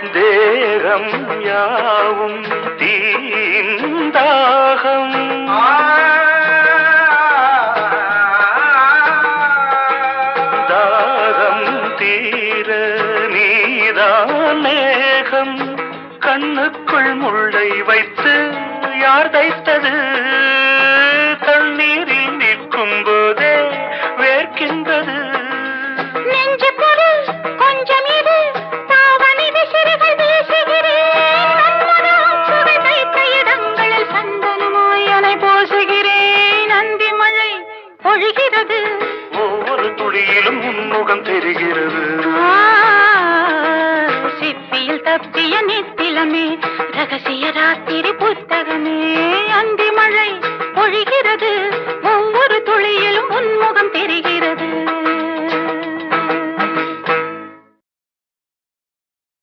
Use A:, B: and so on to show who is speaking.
A: தேகம் யாவும் தீந்தாகம் தாகம் தீர நீதான் மேகம் கண்ணுக்குள் முள்ளை வைத்து யார் தைத்தது தண்ணீரில் நிற்கும் போதே வேர்க்கின்றது
B: நெஞ்சு பொருள் கொஞ்சம் இது தாவணி விசிறிகள் வீசுகிறேன் சுவை தைத்த இடங்களில் சந்தனமாய் அலை போசுகிறேன் அந்தி மழை பொழிகிறது
A: ஒவ்வொரு துளியிலும் உன்முகம் தெரிகிறது
B: சிப்பியில் தப்பிய நித்திலமே ரகசிய ராத்திரி புத்தகமே அந்தி மழை பொழிகிறது